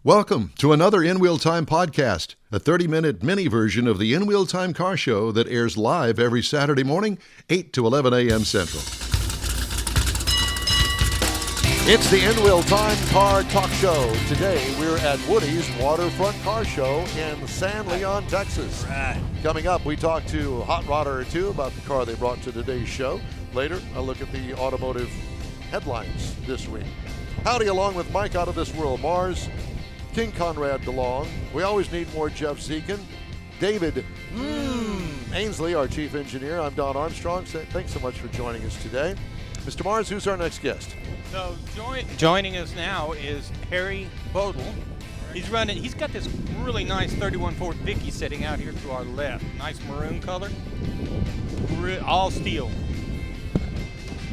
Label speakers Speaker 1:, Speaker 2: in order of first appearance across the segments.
Speaker 1: Welcome to another In Wheel Time podcast, a 30-minute mini version of the In Wheel Time car show that airs live every Saturday morning, 8 to 11 a.m. Central.
Speaker 2: It's the In Wheel Time Car Talk Show. Today we're at Woody's Waterfront Car Show in San Leon, Texas. Coming up, we talk to a hot rodder or two about the car they brought to today's show. Later, I'll look at the automotive headlines this week. Howdy, along with Mike out of this world, Mars, King Conrad DeLong. We always need more Jeff Zekin. David Ainsley, our chief engineer. I'm Don Armstrong. Thanks so much for joining us today. Mr. Mars, who's our next guest?
Speaker 3: So joining us now is Harry Bodle. He's got this really nice 31 Ford Vicky sitting out here to our left. Nice maroon color. All steel.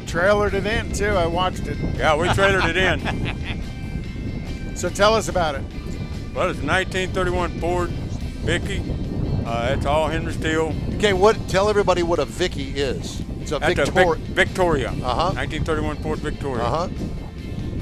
Speaker 4: Trailered it in too, I watched it.
Speaker 5: Yeah, we trailered it in.
Speaker 4: So tell us about it.
Speaker 5: Well, it's a 1931 Ford Vicky. It's all Henry steel.
Speaker 2: Okay, tell everybody what a Vicky is. It's a
Speaker 5: Victoria.
Speaker 2: 1931
Speaker 5: Ford Victoria.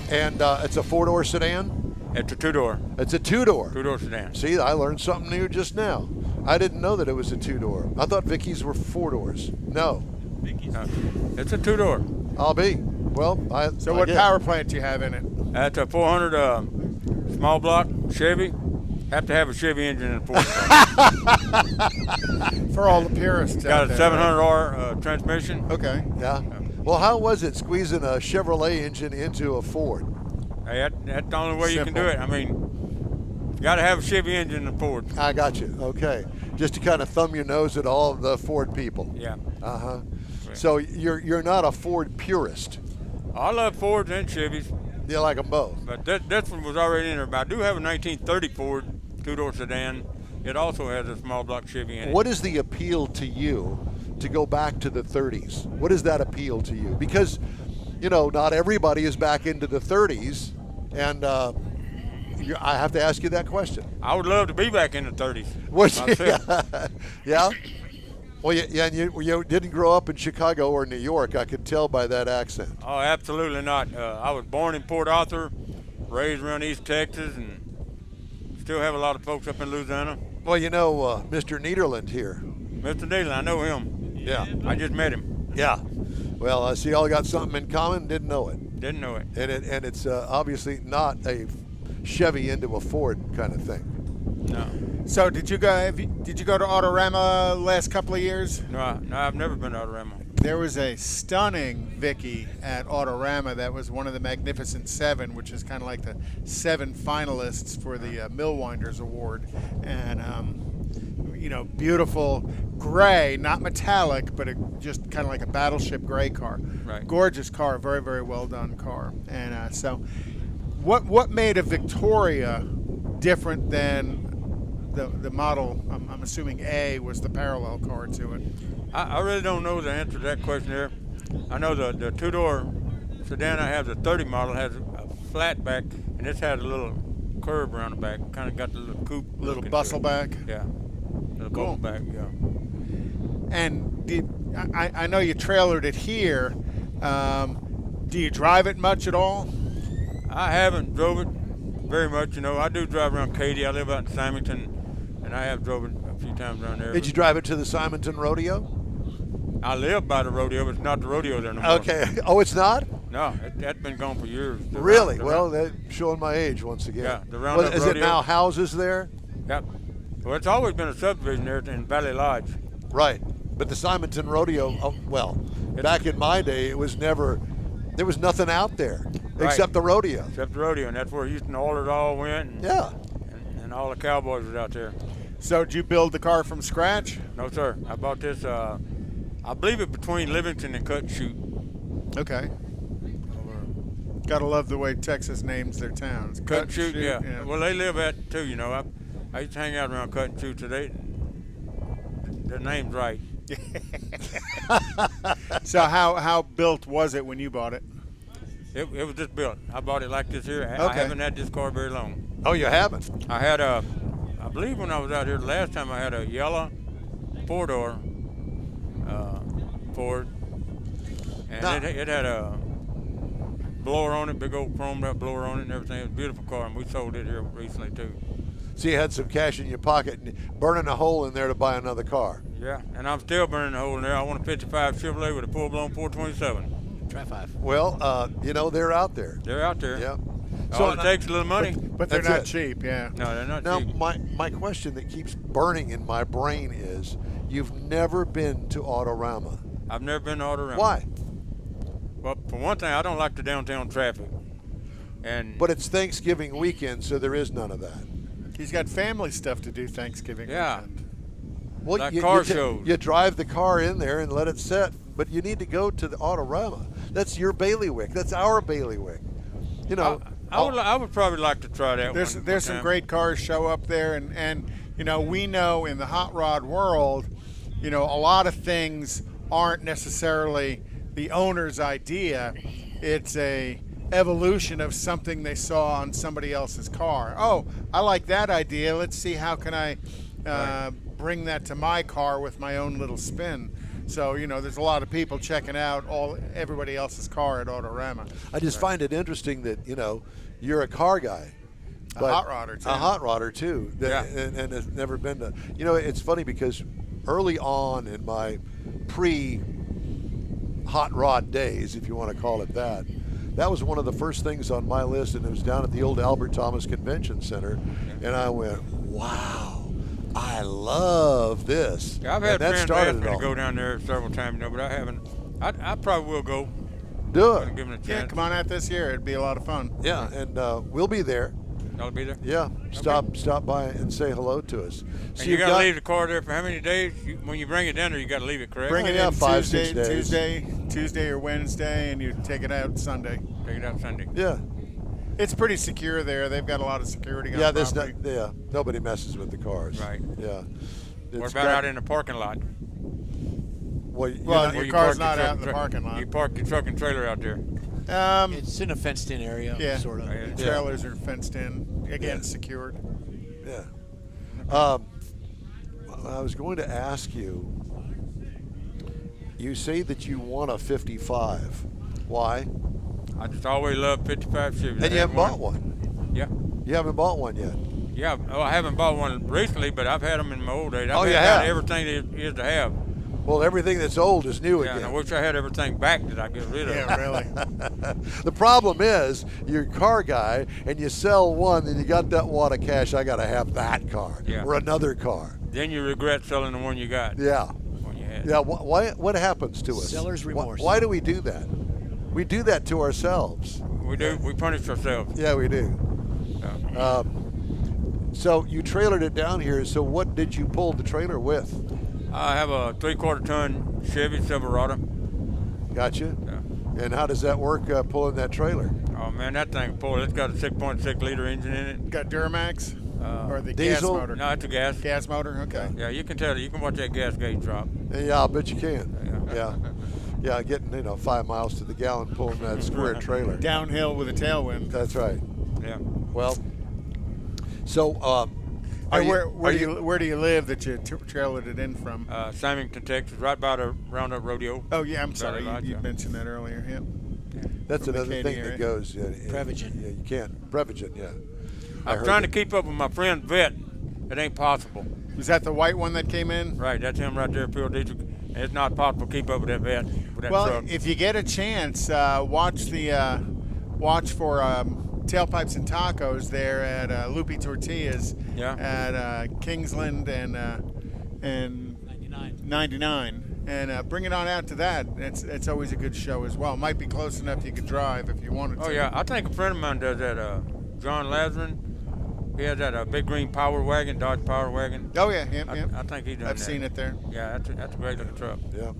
Speaker 2: And it's a four-door sedan?
Speaker 5: It's a two-door.
Speaker 2: It's a two-door?
Speaker 5: Two-door sedan.
Speaker 2: See, I learned something new just now. I didn't know that it was a two-door. I thought Vickies were four doors. No.
Speaker 5: It's a two-door.
Speaker 2: I'll be. Well,
Speaker 4: So what power plant do you have in it?
Speaker 5: That's a 400 small block Chevy. Have to have a Chevy engine in a Ford.
Speaker 4: For all the purists
Speaker 5: Got
Speaker 4: out
Speaker 5: a
Speaker 4: there,
Speaker 5: 700R transmission.
Speaker 4: Okay.
Speaker 2: Yeah. Well, how was it squeezing a Chevrolet engine into a Ford?
Speaker 5: Hey, that's the only way you can do it. I mean, you got to have a Chevy engine in a Ford.
Speaker 2: I got you. Okay. Just to kind of thumb your nose at all of the Ford people.
Speaker 5: Yeah.
Speaker 2: Uh-huh. So you're not a Ford purist.
Speaker 5: I love Fords and Chevys.
Speaker 2: You like them both.
Speaker 5: But this one was already in there. But I do have a 1930 Ford two-door sedan. It also has a small block Chevy in it.
Speaker 2: What is the appeal to you to go back to the 30s? What does that appeal to you? Because, not everybody is back into the 30s, and I have to ask you that question.
Speaker 5: I would love to be back in the 30s.
Speaker 2: Yeah? Well, and you didn't grow up in Chicago or New York, I could tell by that accent.
Speaker 5: Oh, absolutely not. I was born in Port Arthur, raised around East Texas, and still have a lot of folks up in Louisiana.
Speaker 2: Well, Mr. Niederland here.
Speaker 5: Mr. Needle, I know him.
Speaker 2: Yeah.
Speaker 5: I just met him.
Speaker 2: Yeah. Well, I see y'all got something in common, didn't know it.
Speaker 5: Didn't know it.
Speaker 2: And it's obviously not a Chevy into a Ford kind of thing.
Speaker 5: No.
Speaker 4: So did you go to Autorama last couple of years?
Speaker 5: No, I've never been to Autorama.
Speaker 4: There was a stunning Vicky at Autorama that was one of the Magnificent Seven, which is kind of like the 7 finalists for the Millwinders Award. And, beautiful gray, not metallic, but just kind of like a battleship gray car.
Speaker 5: Right.
Speaker 4: Gorgeous car, very, very well done car. And so what made a Victoria different than the model? I'm assuming A was the parallel car to it.
Speaker 5: I really don't know the answer to that question there. I know the two-door sedan I have, the 30 model, has a flat back, and this has a little curve around the back. Kind of got the little coupe.
Speaker 4: Little bustle back.
Speaker 5: Yeah. Little
Speaker 4: Cool.
Speaker 5: bustle back, yeah.
Speaker 4: And I know you trailered it here. Do you drive it much at all?
Speaker 5: I haven't drove it very much, I do drive around Katy. I live out in Simonton, and I have drove it a few times around there.
Speaker 2: Did you drive it to the Simonton Rodeo?
Speaker 5: I live by the rodeo, but it's not the rodeo there no more.
Speaker 2: Okay. Oh, it's not?
Speaker 5: No, that's been gone for years.
Speaker 2: Really? Well, that's showing my age once again.
Speaker 5: Yeah, the Roundup
Speaker 2: Is it
Speaker 5: Rodeo.
Speaker 2: now houses there?
Speaker 5: Yep. Well, it's always been a subdivision there in Valley Lodge.
Speaker 2: Right. But the Simonton Rodeo, back in my day, there was nothing out there except the rodeo.
Speaker 5: Except the rodeo, and that's where Houston Oilers all went. And all the cowboys was out there.
Speaker 4: So did you build the car from scratch?
Speaker 5: No, sir. I bought this, I believe it between Livingston and Cut and Shoot.
Speaker 4: Okay. Gotta love the way Texas names their towns.
Speaker 5: Cut and Shoot, yeah. Well, they live at too, I used to hang out around Cut and Shoot today. Their name's right.
Speaker 4: So how built was it when you bought it?
Speaker 5: It was just built. I bought it like this here.
Speaker 4: Okay.
Speaker 5: I haven't had this car very long.
Speaker 2: Oh, you haven't?
Speaker 5: I had I believe when I was out here the last time, I had a yellow four-door Ford, and it had a blower on it, big old chromed up blower on it and everything. It was a beautiful car, and we sold it here recently too.
Speaker 2: So you had some cash in your pocket and burning a hole in there to buy another car.
Speaker 5: Yeah, and I'm still burning a hole in there. I want a 55 Chevrolet with a full-blown 427.
Speaker 6: Try 5.
Speaker 2: Well, they're out there.
Speaker 5: They're out there.
Speaker 2: Yeah.
Speaker 5: All it takes is a little money.
Speaker 4: But they're
Speaker 2: That's
Speaker 4: not
Speaker 2: it.
Speaker 4: cheap, yeah.
Speaker 5: No, they're not
Speaker 2: Now,
Speaker 5: cheap.
Speaker 2: my question that keeps burning in my brain is, you've never been to Autorama.
Speaker 5: I've never been to Autorama.
Speaker 2: Why?
Speaker 5: Well, for one thing, I don't like the downtown traffic. And
Speaker 2: But it's Thanksgiving weekend, so there is none of that.
Speaker 4: He's got family stuff to do Thanksgiving
Speaker 5: Yeah.
Speaker 4: weekend.
Speaker 2: Well,
Speaker 5: Like car shows.
Speaker 2: You drive the car in there and let it sit, but you need to go to the Autorama. That's your bailiwick. That's our bailiwick. You know,
Speaker 5: I would probably like to try that one.
Speaker 4: There's some great cars show up there, and we know in the hot rod world, a lot of things aren't necessarily the owner's idea. It's a evolution of something they saw on somebody else's car. Oh, I like that idea. Let's see how can I bring that to my car with my own little spin. So, there's a lot of people checking out everybody else's car at Autorama.
Speaker 2: I just find it interesting that, you're a car guy.
Speaker 4: A hot rodder, too.
Speaker 2: A hot rodder, too.
Speaker 5: Yeah.
Speaker 2: And has never been to. It's funny because early on in my pre-hot rod days, if you want to call it that, that was one of the first things on my list, and it was down at the old Albert Thomas Convention Center. And I went, wow. I love this.
Speaker 5: Yeah, I've had
Speaker 2: and that
Speaker 5: friends
Speaker 2: started
Speaker 5: ask me
Speaker 2: it
Speaker 5: to
Speaker 2: all.
Speaker 5: go down there several times, but I haven't. I probably will go.
Speaker 2: Do
Speaker 5: I'm
Speaker 2: it.
Speaker 5: giving it a
Speaker 4: Yeah,
Speaker 5: chance.
Speaker 4: come on out this year. It'd be a lot of fun.
Speaker 2: Yeah, and we'll be there.
Speaker 5: Y'all be there.
Speaker 2: Yeah, stop by and say hello to us.
Speaker 5: And you got to leave the car there for how many days? When you bring it down there, you got to leave it, correct?
Speaker 4: Bring it
Speaker 2: yeah,
Speaker 4: in
Speaker 2: 5, 6 days.
Speaker 4: Tuesday or Wednesday, and you take it out Sunday.
Speaker 5: Take it out Sunday.
Speaker 2: Yeah,
Speaker 4: It's pretty secure there. They've got a lot of security on
Speaker 2: yeah.
Speaker 4: the
Speaker 2: There's
Speaker 4: property.
Speaker 2: nobody messes with the cars.
Speaker 5: Right.
Speaker 2: Yeah.
Speaker 5: What
Speaker 2: It's
Speaker 5: about
Speaker 2: got-
Speaker 5: out in the parking lot?
Speaker 2: Well, you're
Speaker 4: Well,
Speaker 2: not-
Speaker 4: your
Speaker 5: you
Speaker 4: car's
Speaker 5: park
Speaker 4: not
Speaker 5: your
Speaker 4: out
Speaker 5: truck
Speaker 4: in the
Speaker 5: and
Speaker 4: parking lot.
Speaker 5: You park your truck and trailer out there.
Speaker 6: It's in a fenced-in area,
Speaker 4: Yeah.
Speaker 6: sort of.
Speaker 5: Yeah.
Speaker 4: Trailers are fenced in, again, secured.
Speaker 2: yeah. I was going to ask you. You say that you want a 55. Why?
Speaker 5: I just always loved 55 Chevys.
Speaker 2: And you haven't bought one.
Speaker 5: Yeah.
Speaker 2: You haven't bought one yet.
Speaker 5: Yeah. Oh, I haven't bought one recently, but I've had them in my old days.
Speaker 2: Oh,
Speaker 5: I've
Speaker 2: you
Speaker 5: got
Speaker 2: have?
Speaker 5: everything there is to have.
Speaker 2: Well, everything that's old is new
Speaker 5: Yeah, and I
Speaker 2: again.
Speaker 5: wish I had everything back that I get rid of.
Speaker 4: Yeah, really.
Speaker 2: The problem is, you're a car guy, and you sell one, and you got that wad of cash. I got to have that car
Speaker 5: Yeah.
Speaker 2: or another car.
Speaker 5: Then you regret selling the one you got.
Speaker 2: Yeah.
Speaker 5: When you had.
Speaker 2: Yeah, why? What happens to us?
Speaker 6: Seller's remorse.
Speaker 2: Why do we do that? We do that to ourselves.
Speaker 5: We do. We punish ourselves.
Speaker 2: Yeah, we do.
Speaker 5: Yeah.
Speaker 2: So you trailered it down here. So what did you pull the trailer with?
Speaker 5: I have a 3/4 ton Chevy Silverado.
Speaker 2: Gotcha.
Speaker 5: Yeah.
Speaker 2: And how does that work pulling that trailer?
Speaker 5: Oh man, that thing pulled. It's got a 6.6 liter engine in it.
Speaker 4: Got Duramax or the
Speaker 2: Diesel?
Speaker 4: gas motor?
Speaker 5: No, it's a gas.
Speaker 4: Gas motor, okay.
Speaker 5: Yeah, you can tell. You can watch that gas gauge drop.
Speaker 2: Yeah, I'll bet you can.
Speaker 5: Yeah.
Speaker 2: Yeah, getting 5 miles to the gallon pulling that square trailer.
Speaker 4: Downhill with a tailwind.
Speaker 2: That's right.
Speaker 5: Yeah.
Speaker 2: Well, so
Speaker 4: Hey, where do you live that you trailered it in from?
Speaker 5: Symington, Texas, right by the Roundup Rodeo.
Speaker 4: Oh, yeah, I'm sorry.
Speaker 5: Valley
Speaker 4: You
Speaker 5: Lodge,
Speaker 4: mentioned that earlier. Yep.
Speaker 2: that's
Speaker 4: from the
Speaker 2: another
Speaker 4: Katy
Speaker 2: thing
Speaker 4: area.
Speaker 2: that goes.
Speaker 6: Prevagen.
Speaker 2: Yeah, you can't. Prevagen, yeah. I
Speaker 5: I'm
Speaker 2: heard
Speaker 5: trying to
Speaker 2: that.
Speaker 5: keep up with my friend Vet. It ain't possible.
Speaker 4: Was that the white one that came in?
Speaker 5: Right, that's him right there, pure diesel. And it's not possible to keep up with that Vet. With that
Speaker 4: Well,
Speaker 5: truck.
Speaker 4: if you get a chance, watch for Tailpipes and Tacos there at Loopy Tortillas
Speaker 5: Yeah.
Speaker 4: at Kingsland and 99. And bring it on out to that. It's always a good show as well. Might be close enough you could drive if you wanted to.
Speaker 5: Oh yeah, I think a friend of mine does that. John Lazarin. He has that big green Power Wagon, Dodge Power Wagon.
Speaker 4: Oh yeah,
Speaker 5: I think he does.
Speaker 4: I've seen it there.
Speaker 5: Yeah, that's a great looking truck.
Speaker 2: Yeah.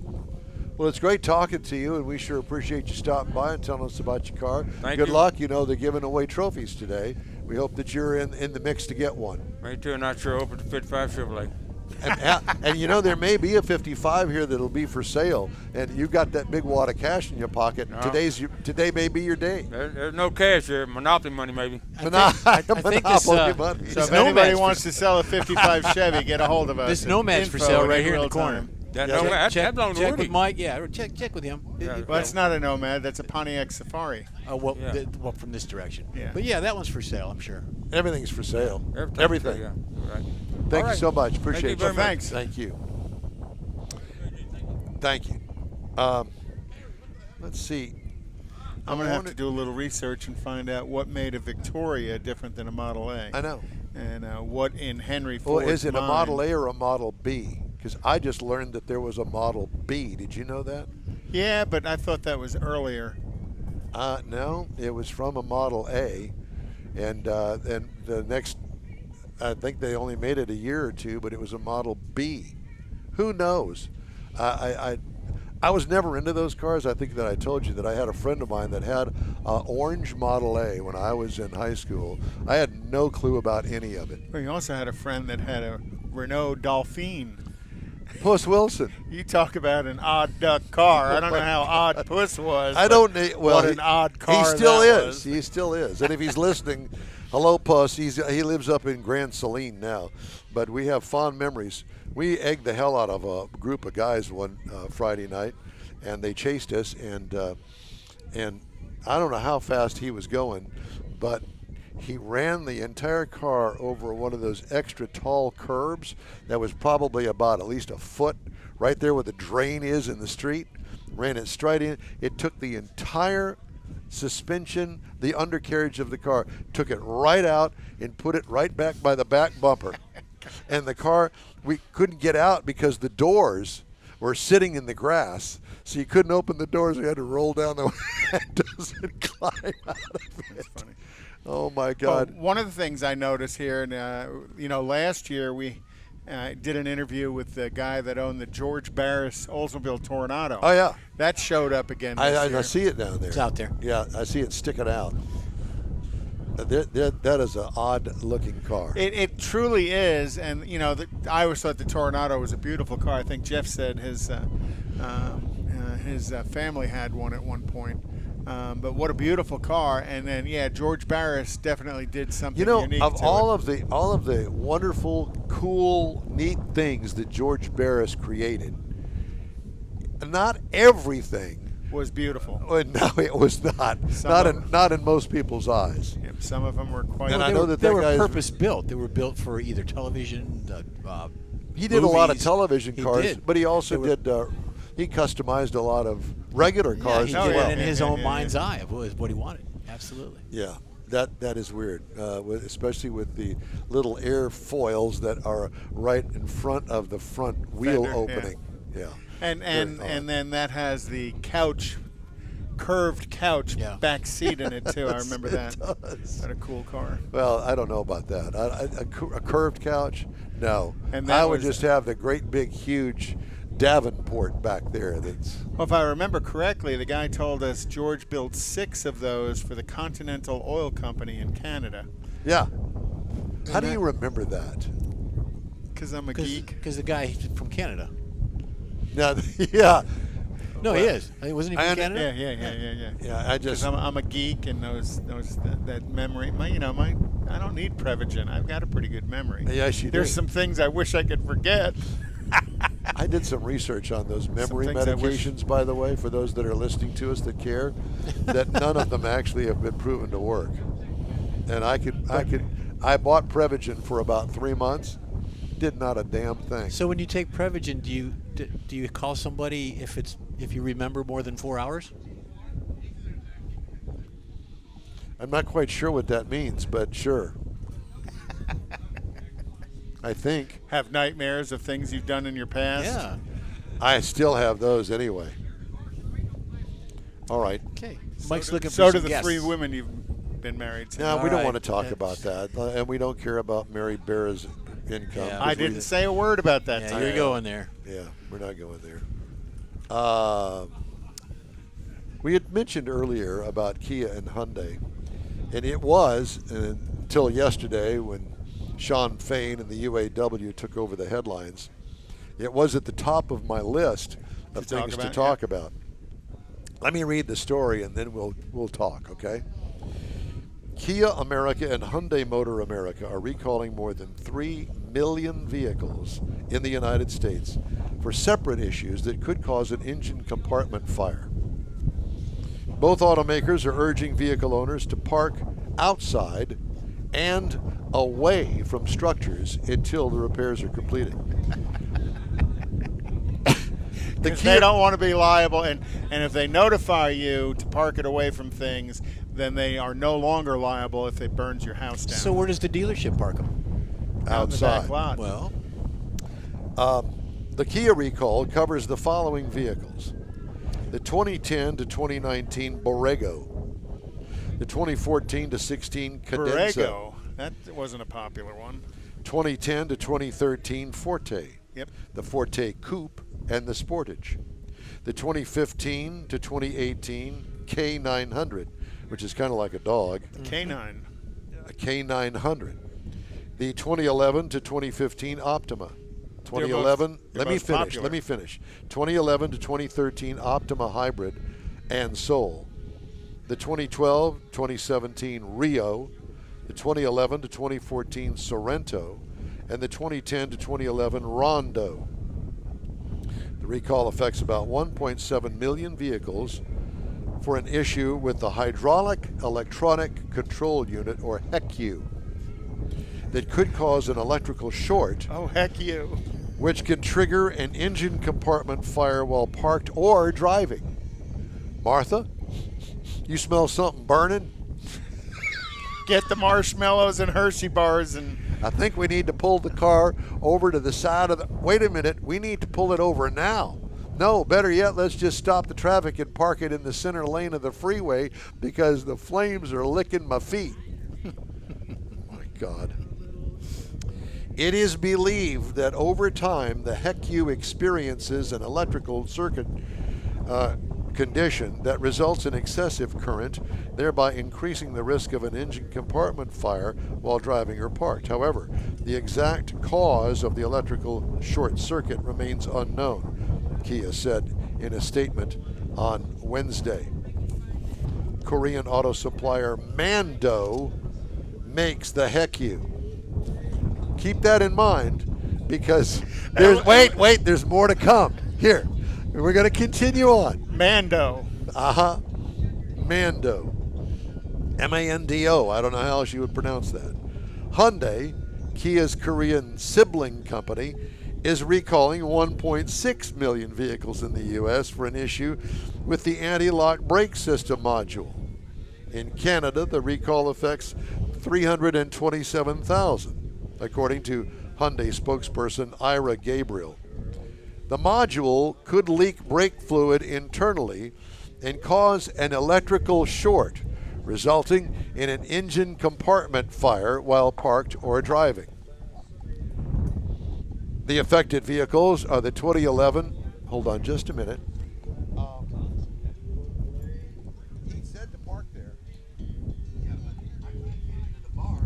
Speaker 2: Well, it's great talking to you, and we sure appreciate you stopping by and telling us about your car.
Speaker 5: Thank
Speaker 2: Good
Speaker 5: you.
Speaker 2: luck. They're giving away trophies today. We hope that you're in the mix to get one.
Speaker 5: Me too, not sure open the 55 Chevrolet.
Speaker 2: And there may be a 55 here that'll be for sale, and you've got that big wad of cash in your pocket.
Speaker 5: No.
Speaker 2: Today may be your day.
Speaker 5: There's no cash here. Monopoly money, maybe.
Speaker 6: I think this,
Speaker 2: Monopoly money.
Speaker 4: So if
Speaker 6: Nomad's
Speaker 4: anybody
Speaker 6: for-
Speaker 4: wants to sell a 55 Chevy, get a hold of us.
Speaker 6: This Nomad's for
Speaker 4: Info
Speaker 6: sale
Speaker 4: at
Speaker 6: right here in the
Speaker 4: Real
Speaker 6: corner.
Speaker 4: Time.
Speaker 5: That
Speaker 2: Yeah,
Speaker 5: Nomad,
Speaker 6: check
Speaker 5: that belonged to
Speaker 6: check
Speaker 5: Woody.
Speaker 6: with Mike. Yeah, or check with him.
Speaker 5: Yeah.
Speaker 4: Well, it's not a Nomad. That's a Pontiac Safari.
Speaker 6: Well,
Speaker 5: Yeah.
Speaker 6: well, from this direction.
Speaker 4: Yeah.
Speaker 6: But yeah, that one's for sale, I'm sure.
Speaker 2: Everything's for sale.
Speaker 5: Everything. Yeah, right.
Speaker 2: Thank
Speaker 5: All
Speaker 2: you
Speaker 5: right.
Speaker 2: so much. Appreciate
Speaker 5: you very
Speaker 2: you.
Speaker 5: much.
Speaker 4: Thanks.
Speaker 2: Thank you. Thank you. Let's see.
Speaker 4: I'm going to have to do a little research and find out what made a Victoria different than a Model A.
Speaker 2: I know.
Speaker 4: And what in Henry
Speaker 2: Well,
Speaker 4: Ford's
Speaker 2: is it a
Speaker 4: mind-
Speaker 2: Model A or a Model B? Because I just learned that there was a Model B. Did you know that?
Speaker 4: Yeah, but I thought that was earlier.
Speaker 2: No, it was from a Model A, and the next, I think they only made it a year or two, but it was a Model B. Who knows? I was never into those cars. I think that I told you that I had a friend of mine that had an orange Model A when I was in high school. I had no clue about any of it.
Speaker 4: Well, you also had a friend that had a Renault Dauphine.
Speaker 2: Puss Wilson.
Speaker 4: You talk about an odd duck car. I don't know how odd Puss was.
Speaker 2: I don't need. Well,
Speaker 4: what an odd car
Speaker 2: he still
Speaker 4: that
Speaker 2: is.
Speaker 4: was.
Speaker 2: He still is. And if he's listening, hello, Puss. He lives up in Grand Saline now, but we have fond memories. We egged the hell out of a group of guys one Friday night, and they chased us. And I don't know how fast he was going, but he ran the entire car over one of those extra tall curbs that was probably about at least a foot right there where the drain is in the street. Ran it straight in. It took the entire suspension, the undercarriage of the car, took it right out and put it right back by the back bumper. And the car, we couldn't get out because the doors were sitting in the grass. So you couldn't open the doors. We had to roll down the windows and climb out of it.
Speaker 4: funny.
Speaker 2: Oh, my God.
Speaker 4: Well, one of the things I noticed here, and last year we did an interview with the guy that owned the George Barris Oldsmobile Tornado.
Speaker 2: Oh, yeah.
Speaker 4: That showed up again this
Speaker 2: I
Speaker 4: year.
Speaker 2: see it down there.
Speaker 6: It's out there.
Speaker 2: Yeah, I see it sticking out. That is an odd-looking car.
Speaker 4: It truly is, and I always thought the Tornado was a beautiful car. I think Jeff said his family had one at one point. But what a beautiful car! And then George Barris definitely did something unique.
Speaker 2: Of
Speaker 4: to
Speaker 2: all
Speaker 4: it.
Speaker 2: of the wonderful, cool, neat things that George Barris created, not everything
Speaker 4: was beautiful.
Speaker 2: No, it was not.
Speaker 4: Some
Speaker 2: Not in most people's eyes.
Speaker 4: Yep, some of them were quite.
Speaker 2: And I
Speaker 6: They
Speaker 2: know
Speaker 6: were-
Speaker 2: that
Speaker 6: they
Speaker 2: that
Speaker 6: were
Speaker 2: guy's-
Speaker 6: purpose built. They were built for either television.
Speaker 2: He did a lot of
Speaker 6: movies.
Speaker 2: television
Speaker 6: He
Speaker 2: cars,
Speaker 6: did.
Speaker 2: but he also
Speaker 6: They were-
Speaker 2: did. He customized a lot of regular cars
Speaker 6: he
Speaker 2: as
Speaker 6: did
Speaker 2: well.
Speaker 6: it in his
Speaker 4: Yeah,
Speaker 6: own
Speaker 4: yeah,
Speaker 6: mind's eye of what he wanted. Absolutely.
Speaker 2: Yeah, that is weird, especially with the little airfoils that are right in front of the front wheel
Speaker 4: Fender,
Speaker 2: opening. Yeah.
Speaker 4: And
Speaker 2: Very odd.
Speaker 4: then that has the curved couch
Speaker 6: Yeah.
Speaker 4: back seat in it too. I remember that.
Speaker 2: It does.
Speaker 4: What a cool car.
Speaker 2: Well, I don't know about that. A curved couch? No.
Speaker 4: And that
Speaker 2: I would
Speaker 4: was-
Speaker 2: just have the great big huge Davenport back there. That's
Speaker 4: Well, if I remember correctly, the guy told us George built 6 of those for the Continental Oil Company in Canada.
Speaker 2: yeah. How do
Speaker 4: that-
Speaker 2: you remember that?
Speaker 4: Because I'm a geek.
Speaker 6: Because the guy from Canada.
Speaker 2: Now, yeah.
Speaker 6: No, he is. Wasn't he
Speaker 2: I
Speaker 6: from
Speaker 2: under-
Speaker 6: Canada?
Speaker 4: Yeah.
Speaker 2: Yeah, I
Speaker 4: Because
Speaker 2: just
Speaker 4: I'm a geek and that memory. I don't need Prevagen. I've got a pretty good memory.
Speaker 2: Yes, you
Speaker 4: There's
Speaker 2: do.
Speaker 4: some things I wish I could forget.
Speaker 2: I did some research on those memory
Speaker 4: things I wish-
Speaker 2: medications, by the way, for those that are listening to us that care, that none of them actually have been proven to work. And I bought Prevagen for about 3 months, did not a damn thing.
Speaker 6: So when you take Prevagen, do you call somebody if you remember more than 4 hours?
Speaker 2: I'm not quite sure what that means, but sure. I think.
Speaker 4: Have nightmares of things you've done in your past.
Speaker 6: Yeah.
Speaker 2: I still have those anyway. All right.
Speaker 6: Okay. Mike's looking for
Speaker 4: So do
Speaker 6: some
Speaker 4: the
Speaker 6: guests.
Speaker 4: 3 women you've been married to.
Speaker 2: Now, we
Speaker 6: All
Speaker 2: don't
Speaker 6: right.
Speaker 2: want to talk
Speaker 6: Yeah.
Speaker 2: about that, and we don't care about Mary Barra's income.
Speaker 6: Yeah.
Speaker 2: 'cause
Speaker 4: I
Speaker 2: we-
Speaker 4: didn't say a word about that.
Speaker 6: Yeah,
Speaker 4: today.
Speaker 6: you're going there.
Speaker 2: Yeah, we're not going there. We had mentioned earlier about Kia and Hyundai, and it was until yesterday when Sean Fain and the UAW took over the headlines. It was at the top of my list of
Speaker 4: To talk
Speaker 2: things to
Speaker 4: about,
Speaker 2: talk
Speaker 4: yeah.
Speaker 2: about. Let me read the story and then we'll talk, okay? Kia America and Hyundai Motor America are recalling more than 3 million vehicles in the United States for separate issues that could cause an engine compartment fire. Both automakers are urging vehicle owners to park outside and away from structures until the repairs are completed.
Speaker 4: They don't want to be liable, and if they notify you to park it away from things, then they are no longer liable if it burns your house down.
Speaker 6: So where does the dealership park them?
Speaker 4: Out in the
Speaker 2: outside.
Speaker 4: back lot.
Speaker 6: Well,
Speaker 2: The Kia recall covers the following vehicles: the 2010 to 2019 Borrego, the 2014 to 16 Cadenza,
Speaker 4: Borrego. That wasn't a popular one.
Speaker 2: 2010 to 2013 Forte,
Speaker 4: Yep.
Speaker 2: the Forte Coupe, and the Sportage, the 2015 to 2018 K900, which is kind of like a dog,
Speaker 4: K9.
Speaker 2: a K900, the 2011 to 2015 Optima, 2011.
Speaker 4: they're
Speaker 2: Let me
Speaker 4: both
Speaker 2: finish.
Speaker 4: popular.
Speaker 2: Let me finish. 2011 to 2013 Optima Hybrid and Soul, the 2012 2017 Rio, the 2011 to 2014 Sorrento, and the 2010 to 2011 Rondo. The recall affects about 1.7 million vehicles for an issue with the hydraulic electronic control unit, or HECU, that could cause an electrical short,
Speaker 4: Oh, heck you.
Speaker 2: which can trigger an engine compartment fire while parked or driving. Martha, you smell something burning?
Speaker 4: Get the marshmallows and Hershey bars and
Speaker 2: I think we need to pull the car over to the side of the... Wait a minute, we need to pull it over now. No, better yet, let's just stop the traffic and park it in the center lane of the freeway because the flames are licking my feet. My God. It is believed that over time, the HECU experiences an electrical circuit condition that results in excessive current, thereby increasing the risk of an engine compartment fire while driving or parked. However, the exact cause of the electrical short circuit remains unknown, Kia said in a statement on Wednesday. Korean auto supplier Mando makes the HECU. Keep that in mind because there's there's more to come. Here, we're going to continue on.
Speaker 4: Mando.
Speaker 2: Mando. M-A-N-D-O. I don't know how else you would pronounce that. Hyundai, Kia's Korean sibling company, is recalling 1.6 million vehicles in the U.S. for an issue with the anti-lock brake system module. In Canada, the recall affects 327,000, according to Hyundai spokesperson Ira Gabriel. The module could leak brake fluid internally and cause an electrical short, resulting in an engine compartment fire while parked or driving. The affected vehicles are the 2011, hold on just a minute. He said to park there. Yeah, but I can't get into the bar.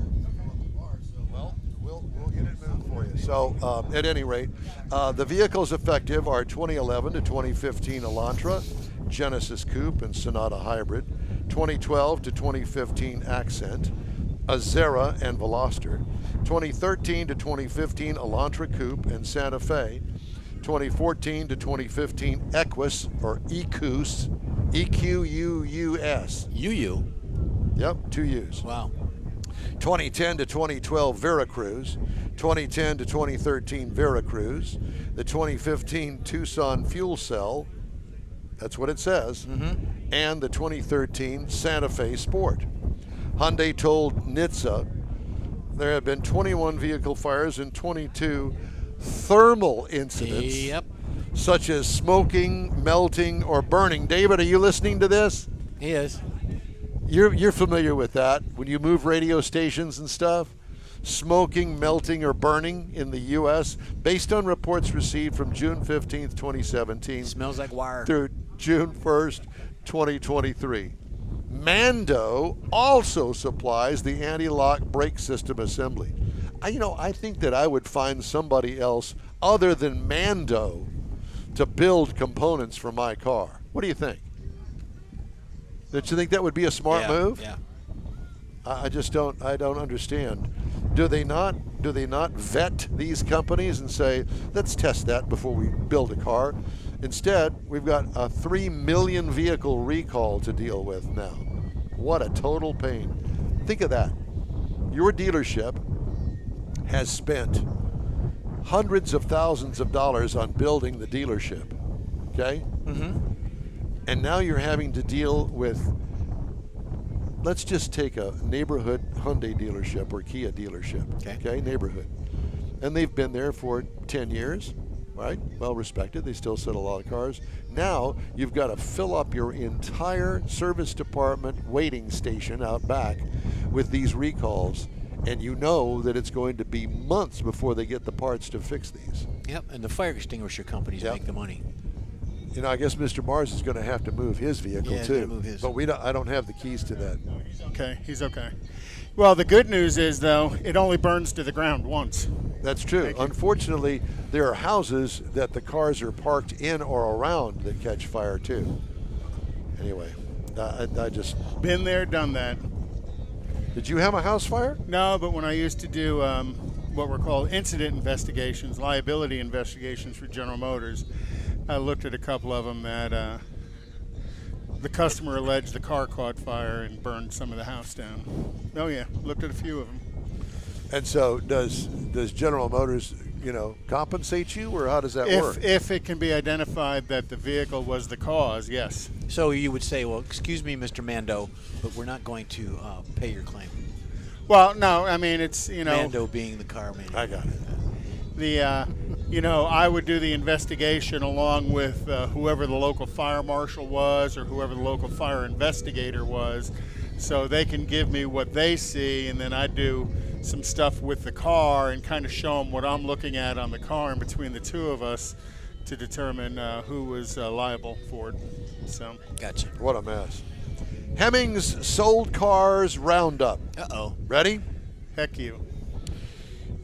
Speaker 2: Well, we'll get it moved for you. So at any rate, the vehicles affected are 2011 to 2015 Elantra, Genesis Coupe, and Sonata Hybrid, 2012 to 2015 Accent, Azera and Veloster, 2013 to 2015 Elantra Coupe and Santa Fe, 2014 to 2015 Equus or Ecus, E-Q-U-U-S.
Speaker 6: UU.
Speaker 2: Yep, 2 U's.
Speaker 6: Wow.
Speaker 2: 2010 to 2012 Veracruz, 2010 to 2013 Veracruz, the 2015 Tucson Fuel Cell, that's what it says, and the 2013 Santa Fe Sport. Hyundai told NHTSA there have been 21 vehicle fires and 22 thermal incidents,
Speaker 6: Yep.
Speaker 2: such as smoking, melting, or burning. David, are you listening to this?
Speaker 6: He is.
Speaker 2: You're familiar with that when you move radio stations and stuff? Smoking, melting, or burning in the U.S. based on reports received from June 15th, 2017
Speaker 6: Smells like wire.
Speaker 2: through June 1st, 2023. Mando also supplies the anti-lock brake system assembly. I think that I would find somebody else other than Mando to build components for my car. What do you think? Don't you think that would be a smart move?
Speaker 6: Yeah.
Speaker 2: I just don't understand. Do they not do they not vet these companies and say, let's test that before we build a car? Instead, we've got a 3 million vehicle recall to deal with now. What a total pain. Think of that. Your dealership has spent hundreds of thousands of dollars on building the dealership, okay? And now you're having to deal with, let's just take a neighborhood Hyundai dealership or Kia dealership, okay, neighborhood. And they've been there for 10 years, right? Well respected, they still sell a lot of cars. Now you've got to fill up your entire service department waiting station out back with these recalls, and you know that it's going to be months before they get the parts to fix these.
Speaker 6: Yep, and the fire extinguisher companies make the money.
Speaker 2: You know, I guess Mr. Mars is going to have to move his vehicle too.
Speaker 6: Move his.
Speaker 2: But I don't have the keys to that.
Speaker 4: Okay, he's okay. Well, the good news is, though, it only burns to the ground once.
Speaker 2: That's true. Unfortunately, there are houses that the cars are parked in or around that catch fire too. Anyway, I just...
Speaker 4: Been there, done that.
Speaker 2: Did you have a house fire?
Speaker 4: No, but when I used to do what were called incident investigations, liability investigations for General Motors, I looked at a couple of them that the customer alleged the car caught fire and burned some of the house down. Oh yeah, looked at a few of them.
Speaker 2: And so does General Motors, compensate you, or how does that work?
Speaker 4: If it can be identified that the vehicle was the cause, yes.
Speaker 6: So you would say, well, excuse me, Mr. Mando, but we're not going to pay your claim.
Speaker 4: Well, no, I mean, it's,
Speaker 6: Mando being the car manufacturer.
Speaker 2: I got it.
Speaker 4: I would do the investigation along with whoever the local fire marshal was or whoever the local fire investigator was, so they can give me what they see, and then I do some stuff with the car and kind of show them what I'm looking at on the car, and between the two of us to determine who was liable for it. So.
Speaker 6: Gotcha.
Speaker 2: What a mess. Hemmings Sold Cars Roundup.
Speaker 6: Uh-oh.
Speaker 2: Ready?
Speaker 4: Heck you.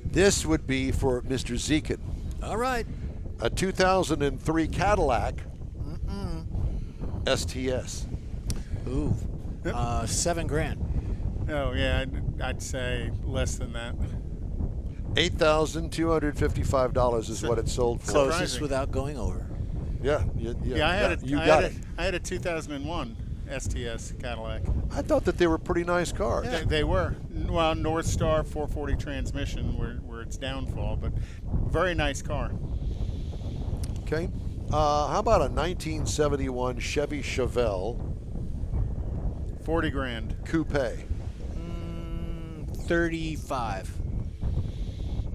Speaker 2: This would be for Mr. Zekin.
Speaker 6: All right.
Speaker 2: A 2003 Cadillac STS.
Speaker 6: Ooh. $7,000.
Speaker 4: Oh, yeah, I'd say less than that.
Speaker 2: $8,255 is what it sold for.
Speaker 6: Closest without going over.
Speaker 2: Yeah,
Speaker 4: I had a 2001 STS Cadillac.
Speaker 2: I thought that they were pretty nice cars.
Speaker 4: Yeah. They were. Well, North Star 440 transmission were its downfall, but very nice car.
Speaker 2: Okay. How about a 1971 Chevy Chevelle?
Speaker 4: $40,000.
Speaker 2: Coupe.
Speaker 6: 35.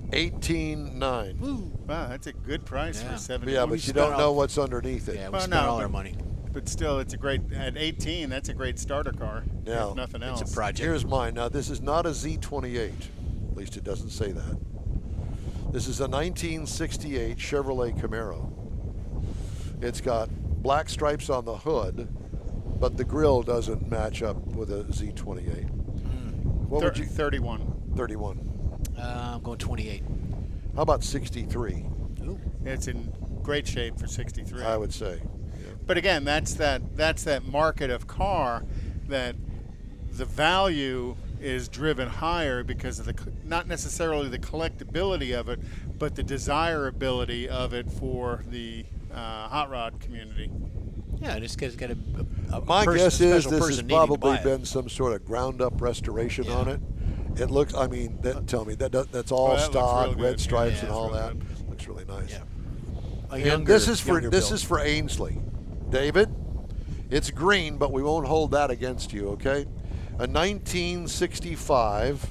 Speaker 2: 18.9.
Speaker 6: Woo.
Speaker 4: Wow, that's a good price for a 70.
Speaker 2: Yeah, but you don't know what's underneath it.
Speaker 6: Yeah, we spent all our money.
Speaker 4: But still, it's a great, at 18, that's a great starter car,
Speaker 2: Now,
Speaker 4: if nothing else.
Speaker 6: It's a project.
Speaker 2: Here's mine. Now, this is not a Z28. At least it doesn't say that. This is a 1968 Chevrolet Camaro. It's got black stripes on the hood, but the grille doesn't match up with a Z28. What would you?
Speaker 4: 31.
Speaker 2: 31.
Speaker 6: I'm going 28.
Speaker 2: How about 63?
Speaker 6: Ooh.
Speaker 4: It's in great shape for 63.
Speaker 2: I would say.
Speaker 4: But again, that's that market of car that the value is driven higher because of not necessarily the collectability of it, but the desirability of it for the hot rod community.
Speaker 6: Yeah, this guy's got a
Speaker 2: My
Speaker 6: person,
Speaker 2: guess
Speaker 6: a
Speaker 2: is
Speaker 6: special
Speaker 2: this has
Speaker 6: person needing to
Speaker 2: probably
Speaker 6: buy it.
Speaker 2: been some sort of ground-up restoration on it. It looks. I mean, tell me that's all
Speaker 4: that looks
Speaker 2: stock,
Speaker 4: real
Speaker 2: red
Speaker 4: good.
Speaker 2: stripes
Speaker 4: Yeah,
Speaker 2: and
Speaker 4: it's
Speaker 2: all
Speaker 4: real
Speaker 2: that.
Speaker 4: good.
Speaker 2: Looks really nice.
Speaker 6: Yeah.
Speaker 2: And this is for Ainsley. David, it's green, but we won't hold that against you, okay? A 1965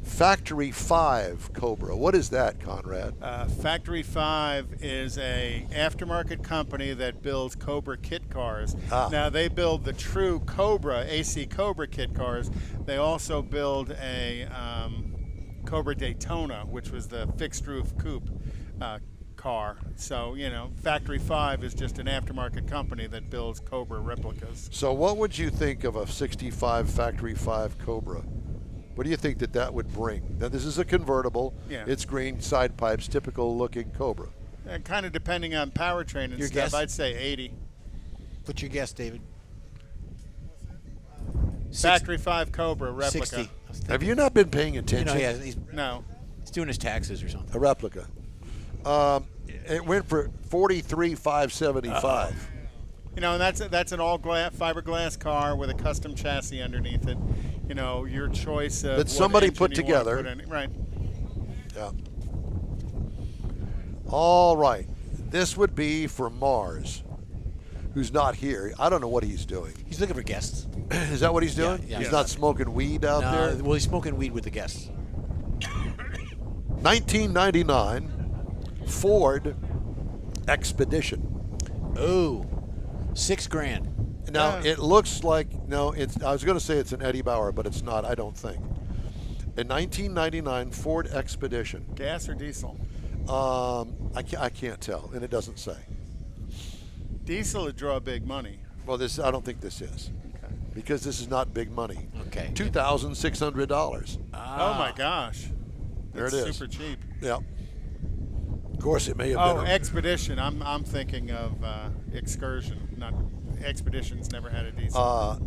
Speaker 2: Factory 5 Cobra. What is that, Conrad?
Speaker 4: Factory 5 is a aftermarket company that builds Cobra kit cars. Now they build the true Cobra, AC Cobra kit cars. They also build a Cobra Daytona, which was the fixed roof coupe car. So, Factory 5 is just an aftermarket company that builds Cobra replicas.
Speaker 2: So what would you think of a 65 Factory 5 Cobra? What do you think that would bring? Now, this is a convertible.
Speaker 4: Yeah.
Speaker 2: It's green, side pipes, typical looking Cobra.
Speaker 4: Kind of depending on powertrain and
Speaker 6: Your
Speaker 4: stuff,
Speaker 6: guess?
Speaker 4: I'd say 80.
Speaker 6: What's your guess, David?
Speaker 4: Factory 5 Cobra replica.
Speaker 6: 60.
Speaker 2: Have you not been paying attention?
Speaker 6: He's
Speaker 4: No.
Speaker 6: doing his taxes or something.
Speaker 2: A replica. It went for $43,575.
Speaker 4: You know, and that's an all fiberglass car with a custom chassis underneath it. You know, your choice of
Speaker 2: that
Speaker 4: what
Speaker 2: somebody
Speaker 4: engine
Speaker 2: put
Speaker 4: you
Speaker 2: together.
Speaker 4: want to put in. Right.
Speaker 2: Yeah. All right. This would be for Mars, who's not here. I don't know what he's doing.
Speaker 6: He's looking for guests.
Speaker 2: Is that what he's doing?
Speaker 6: Yeah,
Speaker 2: He's
Speaker 6: yes.
Speaker 2: not smoking weed out there?
Speaker 6: Well, he's smoking weed with the guests.
Speaker 2: 1999 Ford Expedition.
Speaker 6: Oh, $6,000.
Speaker 2: Now, it looks like, I was going to say it's an Eddie Bauer, but it's not, I don't think. A 1999 Ford Expedition.
Speaker 4: Gas or diesel?
Speaker 2: I can't tell, and it doesn't say.
Speaker 4: Diesel would draw big money.
Speaker 2: Well, I don't think this is.
Speaker 4: Okay.
Speaker 2: Because this is not big money.
Speaker 6: Okay.
Speaker 2: $2,600.
Speaker 4: Oh my gosh.
Speaker 2: There
Speaker 4: That's
Speaker 2: it is.
Speaker 4: super cheap.
Speaker 2: Yep. Of course, it may have
Speaker 4: Oh,
Speaker 2: been.
Speaker 4: Expedition. I'm thinking of Excursion. Not Expedition's never had a diesel.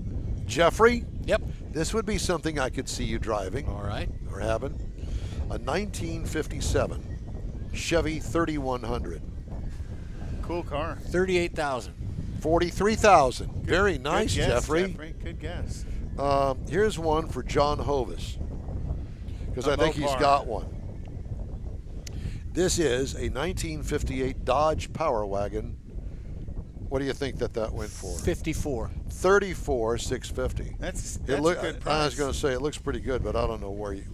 Speaker 2: Jeffrey?
Speaker 6: Yep.
Speaker 2: This would be something I could see you driving.
Speaker 6: All right.
Speaker 2: Or having. A 1957 Chevy 3100.
Speaker 4: Cool car.
Speaker 6: $38,000.
Speaker 2: $43,000. Very nice,
Speaker 4: Good guess,
Speaker 2: Jeffrey.
Speaker 4: Good guess.
Speaker 2: Here's one for John Hovis, because I think he's
Speaker 4: Mopar.
Speaker 2: got one. This is a 1958 Dodge Power Wagon. What do you think that went for?
Speaker 6: 54.
Speaker 2: $34,650.
Speaker 4: That's
Speaker 2: It
Speaker 4: a
Speaker 2: look,
Speaker 4: good
Speaker 2: I
Speaker 4: price.
Speaker 2: was going to say it looks pretty good, but I don't know where you.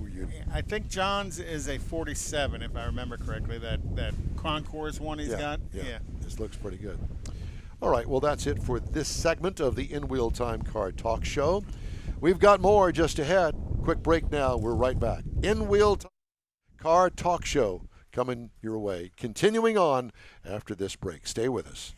Speaker 4: I think John's is a 47, if I remember correctly. That Concours one he's got.
Speaker 2: Yeah. This looks pretty good. All right, well, that's it for this segment of the In Wheel Time Car Talk Show. We've got more just ahead. Quick break now. We're right back. In Wheel Time Car Talk Show coming your way. Continuing on after this break. Stay with us.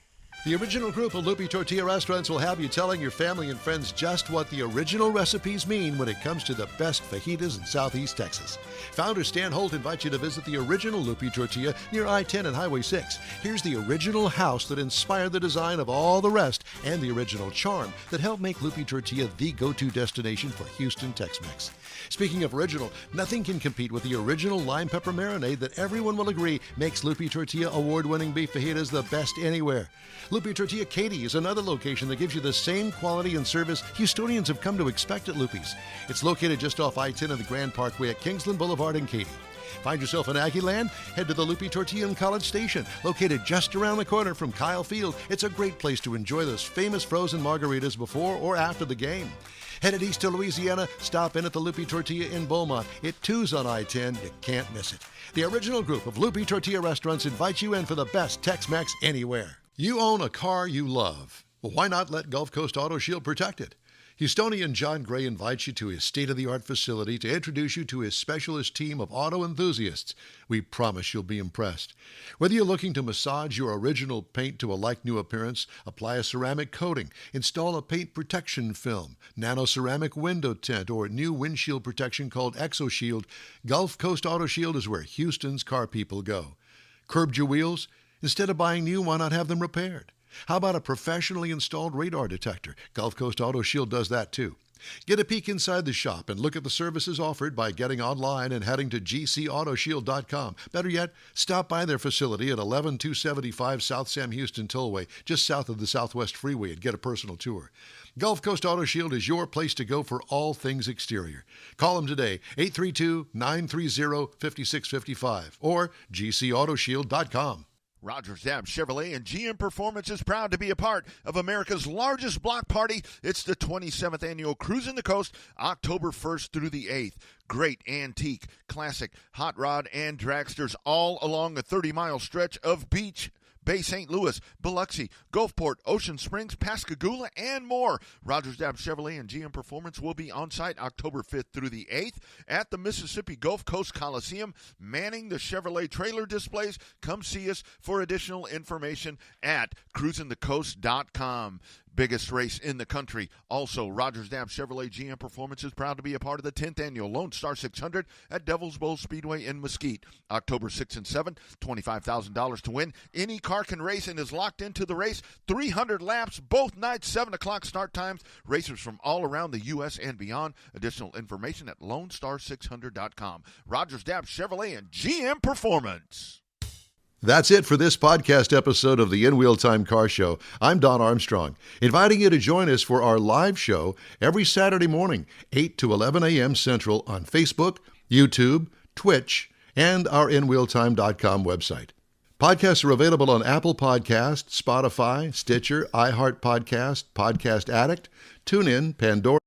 Speaker 1: The original group of Loopy Tortilla restaurants will have you telling your family and friends just what the original recipes mean when it comes to the best fajitas in Southeast Texas. Founder Stan Holt invites you to visit the original Loopy Tortilla near I-10 and Highway 6. Here's the original house that inspired the design of all the rest and the original charm that helped make Loopy Tortilla the go-to destination for Houston Tex-Mex. Speaking of original, nothing can compete with the original lime pepper marinade that everyone will agree makes Loopy Tortilla award-winning beef fajitas the best anywhere. Loopy Tortilla Katy is another location that gives you the same quality and service Houstonians have come to expect at Loopy's. It's located just off I-10 and the Grand Parkway at Kingsland Boulevard in Katy. Find yourself in Aggie Land? Head to the Loopy Tortilla in College Station, located just around the corner from Kyle Field. It's a great place to enjoy those famous frozen margaritas before or after the game. Headed east to Louisiana, stop in at the Loopy Tortilla in Beaumont. It too's on I-10. You can't miss it. The original group of Loopy Tortilla restaurants invites you in for the best Tex-Mex anywhere. You own a car you love. Well, why not let Gulf Coast Auto Shield protect it? Houstonian John Gray invites you to his state-of-the-art facility to introduce you to his specialist team of auto enthusiasts. We promise you'll be impressed. Whether you're looking to massage your original paint to a like-new appearance, apply a ceramic coating, install a paint protection film, nano-ceramic window tint, or new windshield protection called ExoShield, Gulf Coast Auto Shield is where Houston's car people go. Curbed your wheels? Instead of buying new, why not have them repaired? How about a professionally installed radar detector? Gulf Coast Auto Shield does that too. Get a peek inside the shop and look at the services offered by getting online and heading to gcautoshield.com. Better yet, stop by their facility at 11275 South Sam Houston Tollway, just south of the Southwest Freeway, and get a personal tour. Gulf Coast Auto Shield is your place to go for all things exterior. Call them today, 832-930-5655 or gcautoshield.com.
Speaker 7: Rogers Dab Chevrolet and GM Performance is proud to be a part of America's largest block party. It's the 27th annual Cruising the Coast, October 1st through the 8th. Great antique, classic, hot rod, and dragsters all along a 30-mile stretch of beach. Bay St. Louis, Biloxi, Gulfport, Ocean Springs, Pascagoula, and more. Rogers Dab Chevrolet and GM Performance will be on site October 5th through the 8th at the Mississippi Gulf Coast Coliseum, manning the Chevrolet trailer displays. Come see us for additional information at cruisingthecoast.com. biggest race in the country. Also, Rogers Dab Chevrolet GM Performance is proud to be a part of the 10th Annual Lone Star 600 at Devil's Bowl Speedway in Mesquite. October 6 and 7, $25,000 to win. Any car can race and is locked into the race. 300 laps, both nights, 7 o'clock start times. Racers from all around the U.S. and beyond. Additional information at LoneStar600.com. Rogers Dab Chevrolet and GM Performance.
Speaker 1: That's it for this podcast episode of the In Wheel Time Car Show. I'm Don Armstrong, inviting you to join us for our live show every Saturday morning, 8 to 11 a.m. Central on Facebook, YouTube, Twitch, and our InWheelTime.com website. Podcasts are available on Apple Podcasts, Spotify, Stitcher, iHeart Podcast, Podcast Addict, TuneIn, Pandora,